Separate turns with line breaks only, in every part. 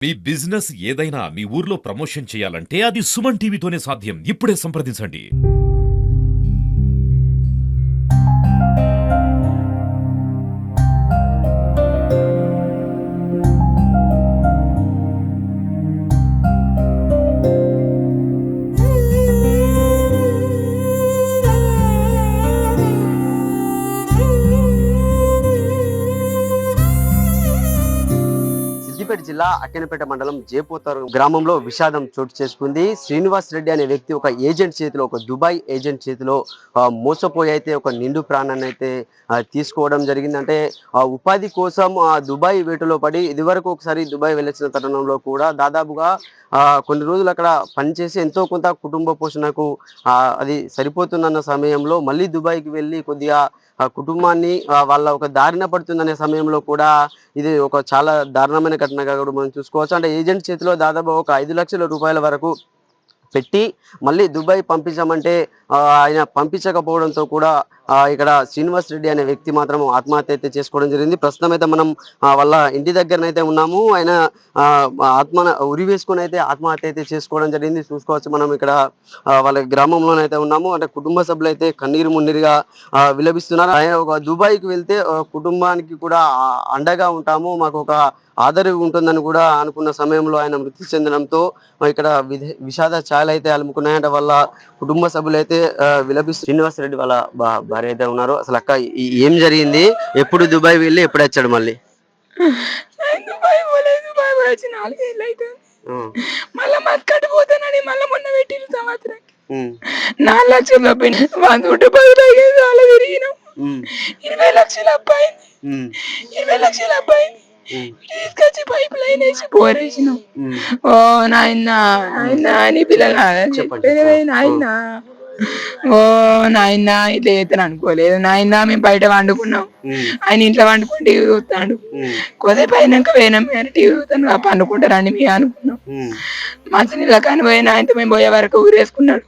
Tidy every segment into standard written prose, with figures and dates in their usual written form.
మీ business ఏదైనా మీ ఊర్లో promotion చేయాలంటే అది సుమన్ టీవీతోనే సాధ్యం. ఇప్పుడే సంప్రదించండి.
సిద్దిపేట జిల్లా అక్కినేపేట మండలం జేపోతారు గ్రామంలో విషాదం చోటు చేసుకుంది. శ్రీనివాస్ రెడ్డి అనే వ్యక్తి ఒక ఏజెంట్ చేతిలో, ఒక దుబాయ్ ఏజెంట్ చేతిలో మోసపోయి అయితే ఒక నిండు ప్రాణాన్ని అయితే తీసుకోవడం జరిగింది. అంటే ఉపాధి కోసం దుబాయ్ వేటలో పడి ఇదివరకు ఒకసారి దుబాయ్ వెళ్ళొచ్చిన తరుణంలో కూడా దాదాపుగా కొన్ని రోజులు అక్కడ పనిచేసి ఎంతో కొంత కుటుంబ పోషణకు అది సరిపోతుందన్న సమయంలో మళ్ళీ దుబాయ్కి వెళ్ళి కొద్దిగా కుటుంబాన్ని వాళ్ళ ఒక దారిన పడుతుందనే సమయంలో కూడా ఇది ఒక చాలా దారుణమైన ఘటనగా కూడా మనం చూసుకోవచ్చు. అంటే ఏజెంట్ చేతిలో దాదాపు ఒక 5 లక్షల రూపాయల వరకు పెట్టి మళ్ళీ దుబాయ్ పంపించామంటే ఆయన పంపించకపోవడంతో కూడా ఇక్కడ శ్రీనివాస్ రెడ్డి అనే వ్యక్తి మాత్రం ఆత్మహత్య అయితే చేసుకోవడం జరిగింది. ప్రస్తుతం అయితే మనం వాళ్ళ ఇంటి దగ్గరనైతే ఉన్నాము. ఆయన ఉరి వేసుకొని అయితే ఆత్మహత్య అయితే చేసుకోవడం జరిగింది. చూసుకోవచ్చు మనం ఇక్కడ వాళ్ళ గ్రామంలోనైతే ఉన్నాము. అంటే కుటుంబ సభ్యులు అయితే కన్నీరు మున్నీరుగా విలపిస్తున్నారు. ఆయన ఒక దుబాయ్కి వెళ్తే కుటుంబానికి కూడా అండగా ఉంటాము, మాకు ఒక ఆదరణ ఉంటుందని కూడా అనుకున్న సమయంలో ఆయన మృతి చెందడంతో ఇక్కడ విషాద ఛాయలు అయితే అలుముకున్నాయంటే వాళ్ళ కుటుంబ సభ్యులు అయితే విలపిస్తూ శ్రీనివాస్ రెడ్డి వాళ్ళ భార్య అయితే ఉన్నారు. అసలు అక్క ఏం జరిగింది, ఎప్పుడు దుబాయ్ వెళ్ళి ఎప్పుడు వచ్చాడు మళ్ళీ?
మళ్ళా మస్కట్ పోతానని మళ్ళీ మొన్న పెట్టిన సంవత్సరం 4 లక్షలు 10 తిరిగినాం. 20 లక్షలు అబ్బాయింది, 20 లక్షలు అబ్బాయింది. తీసుకొచ్చి పైప్ లైన్ వేసి పోరేసినాం. ఓ నాయన అని పిల్లలు నాయన, ఓ నాయన ఇట్లా చేస్తాను అనుకోలేదు నాయన. మేము బయట వండుకున్నాం, ఆయన ఇంట్లో వండుకుని టీవీ చూస్తాడు. కొద్దిసేపు అయినాక పోయినాం, టీవీ చూస్తాను పండుకుంటారండి మీ అనుకున్నాం. మంచినీళ్ళ కానీ పోయినా ఆయనతో మేము పోయే వరకు ఊరేసుకున్నాడు.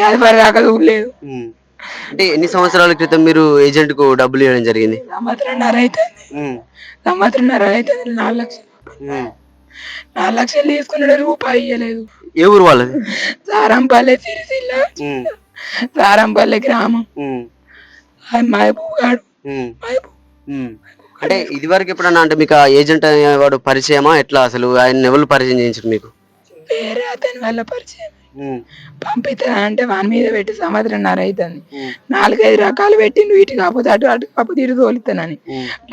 అది వరకు ఊరలేదు.
అంటే ఎన్ని సంవత్సరాల క్రితం మీరు ఏజెంట్ కు డబ్బులు ఇవ్వడం జరిగింది?
సంవత్సరంన్నర అవుతుంది. 4 లక్షలు 4 లక్షలు తీసుకున్నాడు, రూపాయి ఇయ్యలేదు.
ఏ ఊరు వాళ్ళది?
సారంపల్లె, సిరిసిల్ల సారంపల్లె గ్రామం. మహబూబ్ గాడు.
అంటే ఇది వరకు ఎప్పుడన్నా అంటే మీకు ఏజెంట్ వాడు పరిచయమా ఎట్లా, అసలు ఆయన ఎవరు పరిచయం చేయించారు మీకు?
వేరే అతని వల్ల పరిచయం. పంపిస్తా అంటే వాని మీద పెట్టి 1.5 సంవత్సరం అవుతుంది. 4-5 రకాలు పెట్టిండు, వీటి కాకపోతే అటు కాకపోతే ఇటు తోలుతానని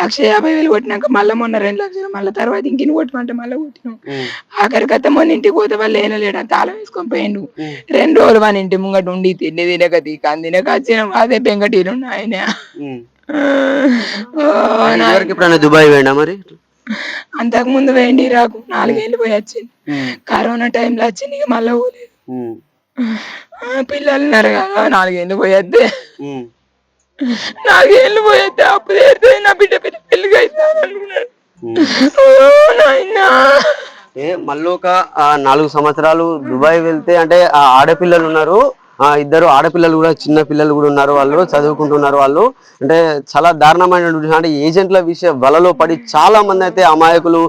1,50,000 కొట్టినాక మళ్ళీ మొన్న 2 లక్షలు, మళ్ళీ తర్వాత ఇంకిని కొట్టమంటే మళ్ళీ కొట్టినాం. ఆఖరి కథ మొన్న ఇంటికి పోతే వాళ్ళు ఏనలేడు, తాళం వేసుకొని పోయిండు. 2 రోజులు వాని ఇంటి ముంగట ఉండి తిండి తినక తీకాని తినక వచ్చినాం. అదే బెంగటీలు ఆయన.
దుబాయ్ పోయినా మరి?
అంతకు ముందు వేయండి రాకు 4 ఏళ్ళు పోయి వచ్చింది. కరోనా టైంలో వచ్చింది, ఇక మళ్ళీ పోలేదు. పిల్లలు ఉన్నారు కదా, 4 ఏళ్ళు పోయేద్దే, 4 ఏళ్ళు పోయేద్దే అప్పు తీరితే నా బిడ్డ పెళ్లికి అవుతాను అనుకున్నాడు.
మళ్ళీ ఒక 4 సంవత్సరాలు దుబాయ్ వెళ్తే అంటే ఆడపిల్లలు ఉన్నారు, 2 ఆడపిల్లలు కూడా, చిన్న పిల్లలు కూడా ఉన్నారు, వాళ్ళు చదువుకుంటున్నారు. వాళ్ళు అంటే చాలా దారుణమైన అంటే ఏజెంట్ల వలలో పడి చాలా మంది అయితే అమాయకులు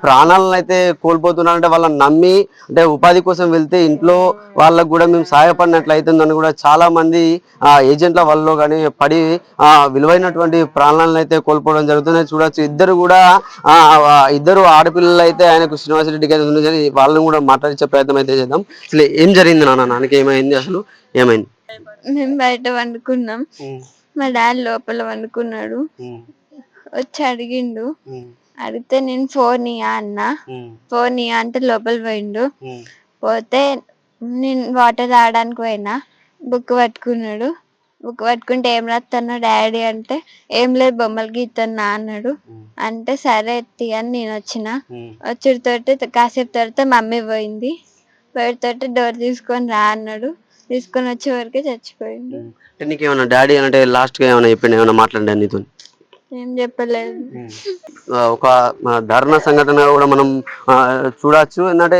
ప్రాణాలను అయితే కోల్పోతున్నారు. అంటే వాళ్ళని నమ్మి అంటే ఉపాధి కోసం వెళ్తే ఇంట్లో వాళ్ళకు కూడా మేము సహాయపడినట్లు అవుతుందని కూడా చాలా మంది ఏజెంట్ల వలలో కానీ పడి విలువైనటువంటి ప్రాణాలను అయితే కోల్పోవడం జరుగుతుంది. చూడొచ్చు, ఇద్దరు ఆడపిల్లలు అయితే ఆయనకు శ్రీనివాస్ రెడ్డికి అయితే వాళ్ళని కూడా మాట్లాడించే ప్రయత్నం అయితే చేద్దాం. అసలు ఏం జరిగింది నాన్నకి ఏమైంది, అసలు ఏమైంది?
మేము బయట వండుకున్నాం, మా డాడీ లోపల వండుకున్నాడు. వచ్చి అడిగిండు, అడిగితే నేను ఫోన్ ఇయ్యా అన్న. ఫోన్ ఇయ్యా అంటే లోపల పోయిండు. పోతే నేను వాటర్ తాగడానికి పోయినా, బుక్ పట్టుకున్నాడు. బుక్ పట్టుకుంటే ఏం రాస్తున్నా డాడీ అంటే, ఏం లేదు బొమ్మలు గీస్తున్నా అన్నాడు. అంటే సరే ఎత్తి అని నేను వచ్చుడితోటి కాసేపు తర్వాత మమ్మీ పోయింది. పోయేతోటి డోర్ తీసుకొని రా అన్నాడు. తీసుకొని వచ్చే వరకే చచ్చిపోయిండు.
నీకేమన్నా డాడీ అంటే లాస్ట్ గా ఏమైనా చెప్పిండు, ఏమైనా మాట్లాడా నీతో?
ఏం చెప్పలేదు.
ఒక దారుణ సంఘటన కూడా మనం చూడొచ్చు. ఎందుకంటే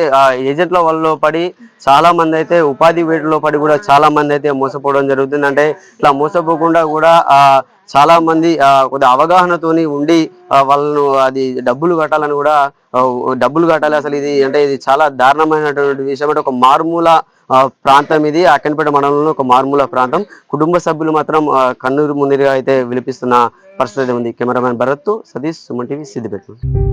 ఏజెంట్ల వల్ల పడి చాలా మంది అయితే ఉపాధి వేటలో పడి కూడా చాలా మంది అయితే మోసపోవడం జరుగుతుంది. అంటే ఇట్లా మోసపోకుండా కూడా చాలా మంది కొద్ది అవగాహనతోని ఉండి వాళ్ళను అది డబ్బులు కట్టాలని కూడా డబ్బులు కట్టాలి. అసలు ఇది అంటే ఇది చాలా దారుణమైనటువంటి విషయం. అంటే ఒక మారుమూల ప్రాంతం ఇది, అక్కనపేట మండలంలో ఒక మారుమూల ప్రాంతం. కుటుంబ సభ్యులు మాత్రం కన్నీరు మున్నీరుగా అయితే విలిపిస్తున్న పరిస్థితి ఉంది. Cameraman Bharat, Satish, Suman TV, Siddipet.